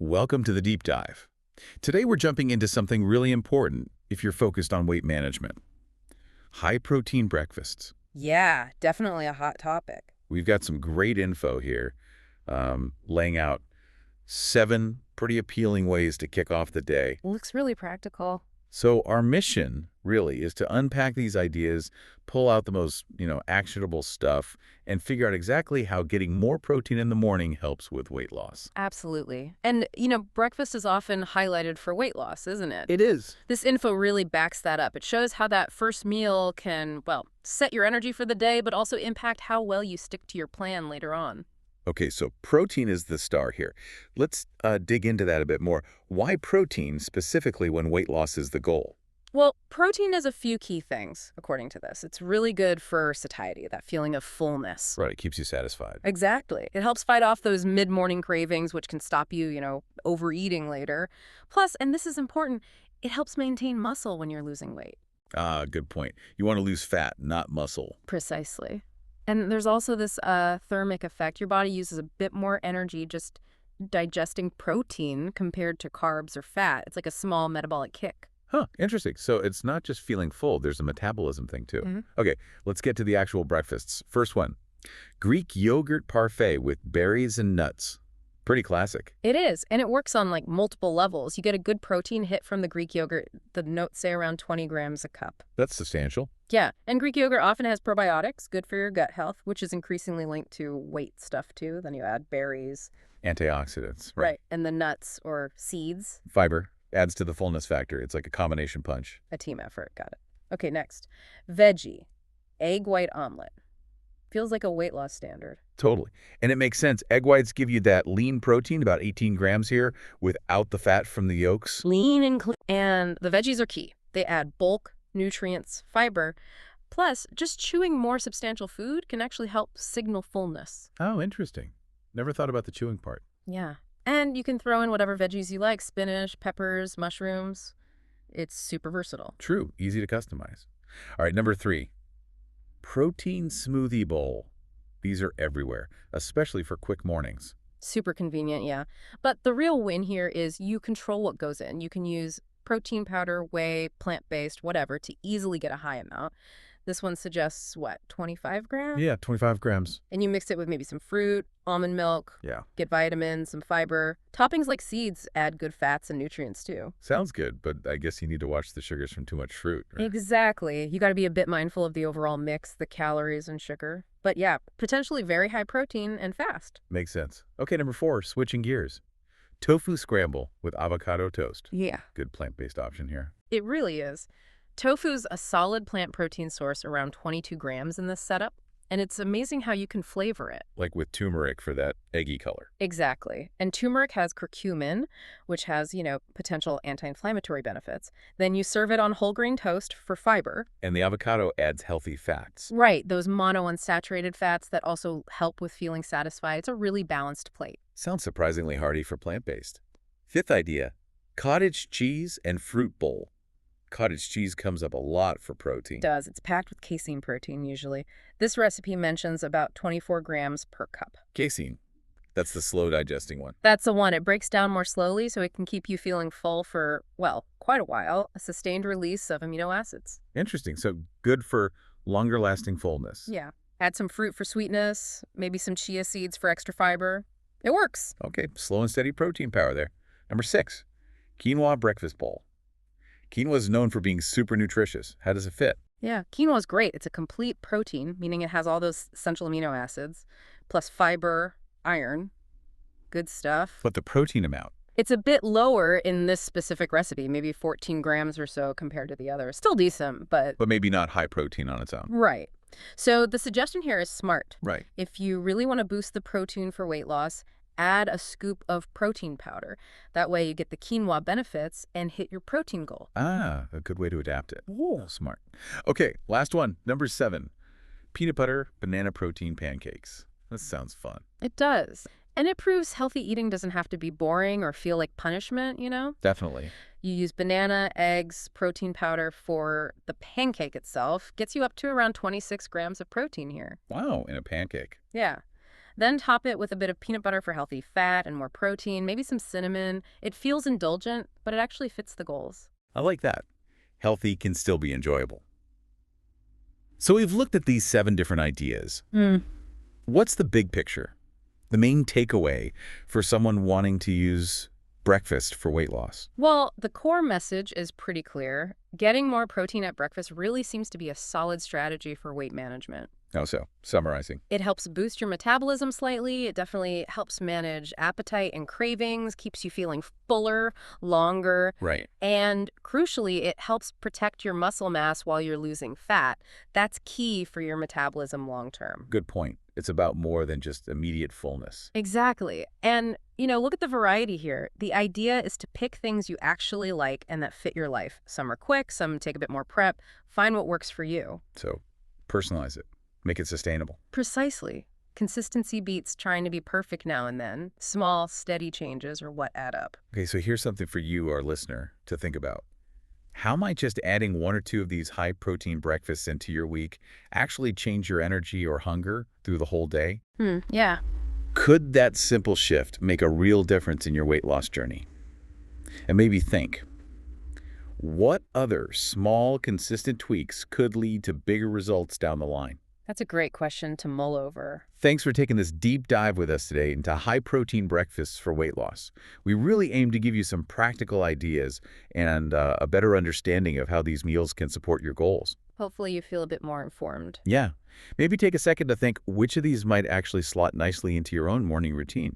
Welcome to the deep dive. Today we're jumping into something really important if you're focused on weight management. High-protein breakfasts. Yeah, definitely a hot topic. We've got some great info here, laying out 7 pretty appealing ways to kick off the day. Looks really practical. So our mission, really, is to unpack these ideas, pull out the most, actionable stuff, and figure out exactly how getting more protein in the morning helps with weight loss. Absolutely. And, breakfast is often highlighted for weight loss, isn't it? It is. This info really backs that up. It shows how that first meal can, set your energy for the day, but also impact how well you stick to your plan later on. Okay, so protein is the star here. Let's dig into that a bit more. Why protein specifically when weight loss is the goal? Well, protein has a few key things, according to this. It's really good for satiety, that feeling of fullness. Right, it keeps you satisfied. Exactly. It helps fight off those mid-morning cravings, which can stop you, overeating later. Plus, and this is important, it helps maintain muscle when you're losing weight. Ah, good point. You want to lose fat, not muscle. Precisely. And there's also this thermic effect. Your body uses a bit more energy just digesting protein compared to carbs or fat. It's like a small metabolic kick. Huh, interesting. So it's not just feeling full, there's a metabolism thing too. Mm-hmm. Okay, let's get to the actual breakfasts. First one, Greek yogurt parfait with berries and nuts. Pretty classic. It is, and it works on multiple levels. You get a good protein hit from the Greek yogurt. The notes say around 20 grams a cup. That's substantial. Yeah, and Greek yogurt often has probiotics, good for your gut health, which is increasingly linked to weight stuff too. Then you add berries. Antioxidants. Right, and the nuts or seeds. Fiber adds to the fullness factor. It's like a combination punch. A team effort, got it. Okay, next. Veggie, egg white omelet. Feels like a weight loss standard. Totally. And it makes sense. Egg whites give you that lean protein, about 18 grams here, without the fat from the yolks. Lean and clean. And the veggies are key. They add bulk, nutrients, fiber. Plus, just chewing more substantial food can actually help signal fullness. Oh, interesting. Never thought about the chewing part. Yeah. And you can throw in whatever veggies you like, spinach, peppers, mushrooms. It's super versatile. True. Easy to customize. All right, number 3. Protein smoothie bowl. These are everywhere, especially for quick mornings. Super convenient, yeah. But the real win here is you control what goes in. You can use protein powder, whey, plant-based, whatever, to easily get a high amount. This one suggests, 25 grams? Yeah, 25 grams. And you mix it with maybe some fruit, almond milk, Yeah. get vitamins, some fiber. Toppings like seeds add good fats and nutrients too. Sounds good, but I guess you need to watch the sugars from too much fruit. Right? Exactly. You got to be a bit mindful of the overall mix, the calories and sugar. But yeah, potentially very high protein and fast. Makes sense. Okay, number 4, switching gears. Tofu scramble with avocado toast. Yeah. Good plant-based option here. It really is. Tofu's a solid plant protein source, around 22 grams in this setup, and it's amazing how you can flavor it. Like with turmeric for that eggy color. Exactly. And turmeric has curcumin, which has, potential anti-inflammatory benefits. Then you serve it on whole grain toast for fiber. And the avocado adds healthy fats. Right, those monounsaturated fats that also help with feeling satisfied. It's a really balanced plate. Sounds surprisingly hearty for plant-based. 5th idea, cottage cheese and fruit bowl. Cottage cheese comes up a lot for protein. It does. It's packed with casein protein usually. This recipe mentions about 24 grams per cup. Casein. That's the slow digesting one. That's the one. It breaks down more slowly so it can keep you feeling full for, quite a while. A sustained release of amino acids. Interesting. So good for longer lasting fullness. Yeah. Add some fruit for sweetness, maybe some chia seeds for extra fiber. It works. Okay, slow and steady protein power there. Number 6, quinoa breakfast bowl. Quinoa is known for being super nutritious. How does it fit? Yeah, quinoa is great. It's a complete protein, meaning it has all those essential amino acids, plus fiber, iron. Good stuff. But the protein amount? It's a bit lower in this specific recipe, maybe 14 grams or so compared to the others. Still decent, but... But maybe not high protein on its own. Right. So the suggestion here is smart. Right. If you really want to boost the protein for weight loss, add a scoop of protein powder. That way you get the quinoa benefits and hit your protein goal. Ah, a good way to adapt it. Ooh. Smart. Okay, last one, number 7. Peanut butter banana protein pancakes. This sounds fun. It does. And it proves healthy eating doesn't have to be boring or feel like punishment, Definitely. You use banana, eggs, protein powder for the pancake itself. Gets you up to around 26 grams of protein here. Wow, in a pancake. Yeah. Then top it with a bit of peanut butter for healthy fat and more protein, maybe some cinnamon. It feels indulgent, but it actually fits the goals. I like that. Healthy can still be enjoyable. So we've looked at these 7 different ideas. What's the big picture? The main takeaway for someone wanting to use breakfast for weight loss? Well, the core message is pretty clear. Getting more protein at breakfast really seems to be a solid strategy for weight management. Oh, so summarizing. It helps boost your metabolism slightly. It definitely helps manage appetite and cravings, keeps you feeling fuller, longer. Right. And crucially, it helps protect your muscle mass while you're losing fat. That's key for your metabolism long term. Good point. It's about more than just immediate fullness. Exactly. And, look at the variety here. The idea is to pick things you actually like and that fit your life. Some are quick, some take a bit more prep. Find what works for you. So personalize it. Make it sustainable. Precisely. Consistency beats trying to be perfect now and then. Small, steady changes are what add up. Okay, so here's something for you, our listener, to think about. How might just adding 1 or 2 of these high-protein breakfasts into your week actually change your energy or hunger through the whole day? Yeah. Could that simple shift make a real difference in your weight loss journey? And maybe think, what other small, consistent tweaks could lead to bigger results down the line? That's a great question to mull over. Thanks for taking this deep dive with us today into high-protein breakfasts for weight loss. We really aim to give you some practical ideas and a better understanding of how these meals can support your goals. Hopefully you feel a bit more informed. Yeah. Maybe take a second to think which of these might actually slot nicely into your own morning routine.